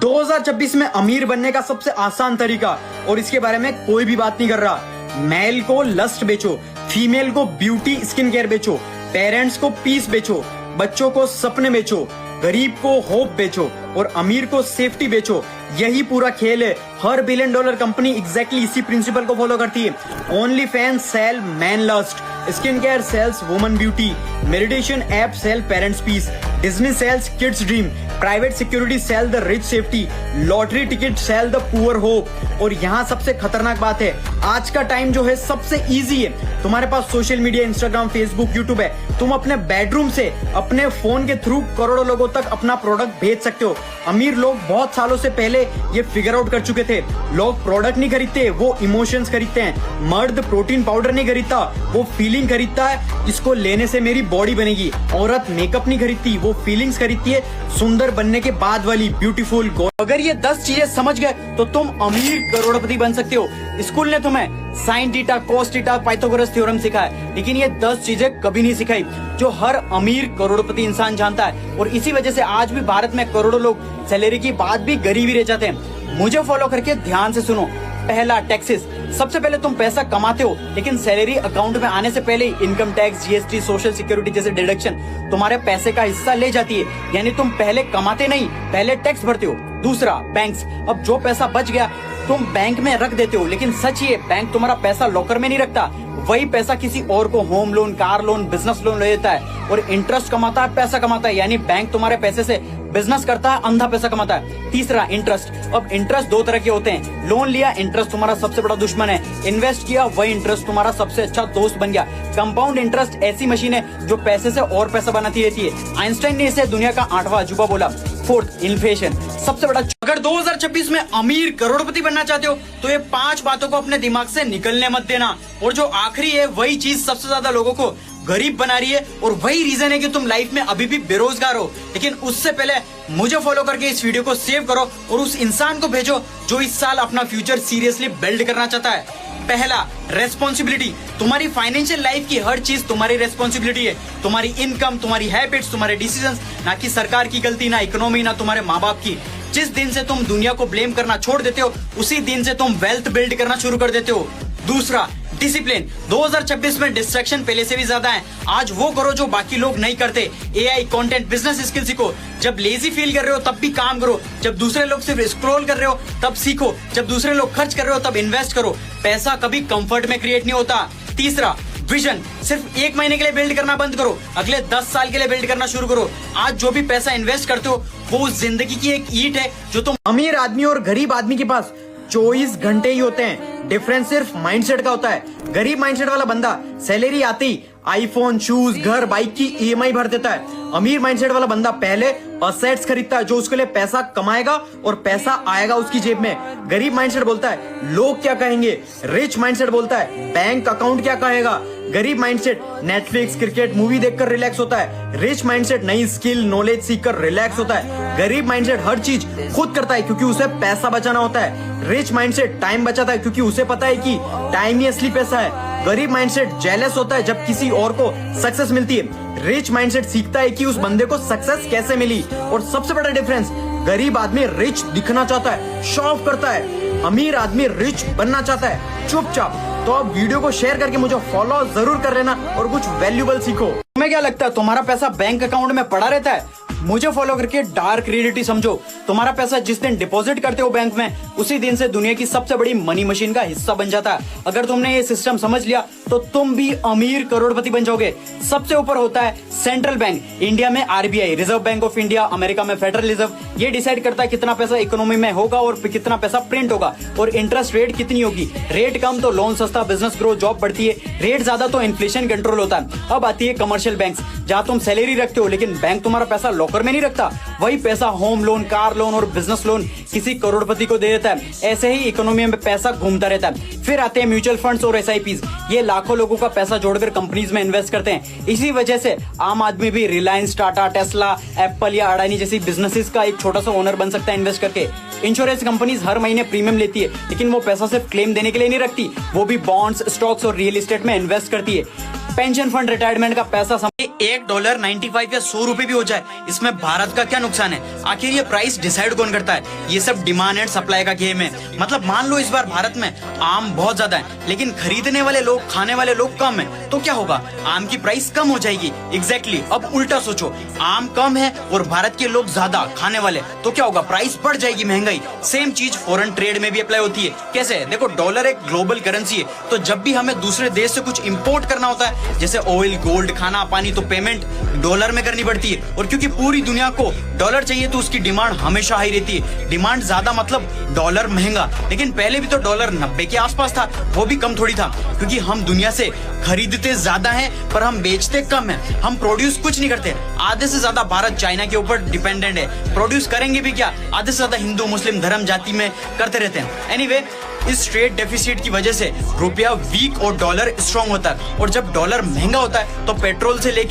2026 में अमीर बनने का सबसे आसान तरीका, और इसके बारे में कोई भी बात नहीं कर रहा। मेल को लस्ट बेचो, फीमेल को ब्यूटी स्किन केयर बेचो, पेरेंट्स को पीस बेचो, बच्चों को सपने बेचो, गरीब को होप बेचो और अमीर को सेफ्टी बेचो। यही पूरा खेल है। हर $1 बिलियन कंपनी एग्जैक्टली इसी प्रिंसिपल को फॉलो करती है। Only fans sell man lust, skin care sells woman beauty, meditation app sell parents peace, Disney sells kids dream, private security sell the rich safety, lottery ticket sell the poor hope. और यहाँ सबसे खतरनाक बात है, आज का time जो है सबसे इजी है। तुम्हारे पास social media, Instagram, Facebook, YouTube है। तुम अपने बेडरूम से अपने फोन के थ्रू करोड़ों लोगों तक अपना प्रोडक्ट भेज सकते हो। अमीर लोग बहुत सालों से पहले ये फिगर आउट कर चुके थे। लोग प्रोडक्ट नहीं खरीदते, वो इमोशंस खरीदते हैं। मर्द प्रोटीन पाउडर नहीं खरीदता, वो फीलिंग खरीदता है, इसको लेने से मेरी बॉडी बनेगी। औरत मेकअप नहीं खरीदती, वो फीलिंग्स खरीदती है, सुंदर बनने के बाद वाली ब्यूटीफुल। अगर ये 10 चीजें समझ गए तो तुम अमीर करोड़पति बन सकते हो। स्कूल ने तुम्हें sine theta, cos theta, Pythagoras theorem सिखाया, लेकिन ये 10 चीजें कभी नहीं सिखाई जो हर अमीर करोड़पति इंसान जानता है। और इसी वजह से आज भी भारत में करोड़ों लोग सैलरी की बात भी गरीब ही रह जाते हैं। मुझे फॉलो करके ध्यान से सुनो। पहला, टैक्सेस। सबसे पहले तुम पैसा कमाते हो, लेकिन सैलरी अकाउंट में आने से पहले income tax, GST, social security जैसे डिडक्शन तुम्हारे पैसे का हिस्सा ले जाती है। यानी तुम पहले कमाते नहीं, पहले टैक्स भरते हो। दूसरा, बैंक्स। अब जो पैसा बच गया तुम बैंक में रख देते हो, लेकिन सच ये बैंक तुम्हारा पैसा लॉकर में नहीं रखता। वही पैसा किसी और को home loan, car loan, business loan ले देता है और इंटरेस्ट कमाता है, पैसा कमाता है। यानी बैंक तुम्हारे पैसे से बिजनेस करता है, अंधा पैसा कमाता है। तीसरा, इंटरेस्ट। अब इंटरेस्ट दो तरह के होते हैं। लोन लिया, इंटरेस्ट तुम्हारा सबसे बड़ा दुश्मन है। इन्वेस्ट किया, वही इंटरेस्ट तुम्हारा सबसे अच्छा दोस्त बन गया। कंपाउंड इंटरेस्ट ऐसी मशीन है जो पैसे से और पैसा बनाती रहती है। आइंस्टाइन ने इसे दुनिया का 8वां अजूबा बोला। फोर्थ, इन्फ्लेशन, सबसे बड़ा। अगर 2026 में अमीर करोड़पति बनना चाहते हो तो ये 5 बातों को अपने दिमाग से निकलने मत देना। और जो आखिरी है वही चीज सबसे ज्यादा लोगों को गरीब बना रही है, और वही रीजन है कि तुम लाइफ में अभी भी बेरोजगार हो। लेकिन उससे पहले मुझे फॉलो करके इस वीडियो को सेव करो और उस इंसान को भेजो जो इस साल अपना फ्यूचर सीरियसली बिल्ड करना चाहता है। पहला, रेस्पॉन्सिबिलिटी। तुम्हारी फाइनेंशियल लाइफ की हर चीज तुम्हारी रेस्पॉन्सिबिलिटी है। तुम्हारी इनकम, तुम्हारी हैबिट्स, तुम्हारे डिसीजंस, ना कि सरकार की गलती, ना इकोनॉमी, ना तुम्हारे माँ बाप की। जिस दिन से तुम दुनिया को ब्लेम करना छोड़ देते हो, उसी दिन से तुम वेल्थ बिल्ड करना शुरू कर देते हो। दूसरा, डिसिप्लिन। 2026 में डिस्ट्रैक्शन पहले से भी ज्यादा है। आज वो करो जो बाकी लोग नहीं करते। एआई, कंटेंट, बिजनेस स्किल सीखो। जब लेजी फील कर रहे हो तब भी काम करो। जब दूसरे लोग सिर्फ स्क्रॉल कर रहे हो तब सीखो। जब दूसरे लोग खर्च कर रहे हो तब इन्वेस्ट करो। पैसा कभी कंफर्ट में क्रिएट नहीं होता। तीसरा, विजन। सिर्फ 1 महीने के लिए बिल्ड करना बंद करो, अगले 10 साल के लिए बिल्ड करना शुरू करो। आज जो भी पैसा इन्वेस्ट करते हो वो उस जिंदगी की एक ईंट है जो तुम। अमीर आदमी और गरीब आदमी के पास 24 घंटे ही होते हैं। डिफरेंस सिर्फ माइंडसेट का होता है। गरीब माइंडसेट वाला बंदा सैलरी आते ही आईफोन, शूज, घर, बाइक की ईएमआई भर देता है। अमीर माइंडसेट वाला बंदा पहले असेट्स खरीदता है जो उसके लिए पैसा कमाएगा और पैसा आएगा उसकी जेब में। गरीब माइंडसेट बोलता है लोग क्या कहेंगे। रिच माइंडसेट बोलता है बैंक अकाउंट क्या कहेगा। गरीब माइंडसेट नेटफ्लिक्स, क्रिकेट, मूवी देखकर रिलैक्स होता है। रिच माइंडसेट नई स्किल, नॉलेज सीखकर रिलैक्स होता है। गरीब माइंडसेट हर चीज खुद करता है क्योंकि उसे पैसा बचाना होता है। रिच माइंडसेट टाइम बचाता है क्योंकि उसे पता है कि टाइम ही असली पैसा है। गरीब माइंडसेट जेलस होता है जब किसी और को सक्सेस मिलती है। रिच माइंडसेट सीखता है कि उस बंदे को सक्सेस कैसे मिली। और सबसे बड़ा डिफरेंस, गरीब आदमी रिच दिखना चाहता है, शो ऑफ करता है। अमीर आदमी रिच बनना चाहता है, चुपचाप। तो अब वीडियो को शेयर करके मुझे फॉलो जरूर कर लेना और कुछ वैल्यूबल सीखो। तुम्हें क्या लगता है तुम्हारा पैसा बैंक अकाउंट में पड़ा रहता है? मुझे फॉलो करके डार्क रियलिटी समझो। तुम्हारा पैसा जिस दिन डिपॉजिट करते हो बैंक में, उसी दिन से दुनिया की सबसे बड़ी मनी मशीन का हिस्सा बन जाता है। अगर तुमने ये सिस्टम समझ लिया तो तुम भी अमीर करोड़पति बन जाओगे। सबसे ऊपर होता है सेंट्रल बैंक। इंडिया में RBI, reserve bank of India, America में फेडरल रिजर्व। ये डिसाइड करता है कितना पैसा इकोनॉमी में होगा और कितना पैसा प्रिंट होगा और इंटरेस्ट रेट कितनी होगी। रेट कम तो लोन सस्ता, बिजनेस ग्रोथ, जॉब बढ़ती है। रेट ज्यादा तो इन्फ्लेशन कंट्रोल होता है। अब आती है कमर्शियल बैंक्स, जहां तुम सैलरी रखते हो लेकिन बैंक तुम्हारा पैसा लॉकर में नहीं रखता। वही पैसा होम लोन, कार लोन और बिजनेस लोन किसी करोड़पति को दे देता है। ऐसे ही इकोनॉमी में पैसा घूमता रहता है। फिर आते हैं म्यूचुअल फंड्स और एसआईपीज। ये लाखों लोगों का पैसा जोड़कर कंपनीज में इन्वेस्ट करते हैं। इसी वजह से आम आदमी भी रिलायंस, टाटा, टेस्ला, एप्पल या अडानी जैसी बिजनेसेस का एक छोटा सा ओनर बन सकता है इन्वेस्ट करके। इंश्योरेंस कंपनीज हर महीने प्रीमियम लेती है, लेकिन वो पैसा सिर्फ क्लेम देने के लिए नहीं रखती, वो भी बॉन्ड्स, स्टॉक्स और रियल एस्टेट में इन्वेस्ट करती है। पेंशन फंड रिटायरमेंट का पैसा $1 95 या 100 रुपए भी हो जाए, इसमें भारत का क्या नुकसान है? आखिर ये प्राइस डिसाइड कौन करता है? ये सब डिमांड एंड सप्लाई का गेम है। मतलब मान लो इस बार भारत में आम बहुत ज्यादा है, लेकिन खरीदने वाले लोग, खाने वाले लोग कम है, तो क्या होगा? आम की प्राइस कम हो जाएगी। एग्जैक्टली। अब उल्टा सोचो, आम कम है और भारत के लोग ज्यादा खाने वाले, तो क्या होगा? प्राइस बढ़ जाएगी, महंगाई। सेम चीज फॉरेन ट्रेड में भी अप्लाई होती है। कैसे? देखो, डॉलर एक ग्लोबल करेंसी है, तो जब भी हमें दूसरे देश से कुछ इंपोर्ट करना होता है, जैसे ऑयल, गोल्ड, खाना पानी, तो पेमेंट डॉलर में करनी पड़ती है। और क्योंकि पूरी दुनिया को डॉलर चाहिए, तो उसकी डिमांड हमेशा हाई रहती है। डिमांड ज्यादा मतलब डॉलर महंगा। लेकिन पहले भी तो डॉलर 90 के आसपास था, वो भी कम थोड़ी था, क्योंकि हम दुनिया से खरीदते ज्यादा हैं पर हम बेचते कम हैं। हम प्रोड्यूस कुछ नहीं करते। आधे से ज्यादा भारत चाइना के ऊपर डिपेंडेंट है। प्रोड्यूस करेंगे भी क्या? आधे से ज्यादा हिंदू मुस्लिम धर्म जाति में करते रहते हैं। एनीवे, इस ट्रेड डेफिसिट की वजह से रुपया वीक और डॉलर स्ट्रॉन्ग होता है। और जब डॉलर महंगा होता है तो पेट्रोल से लेकर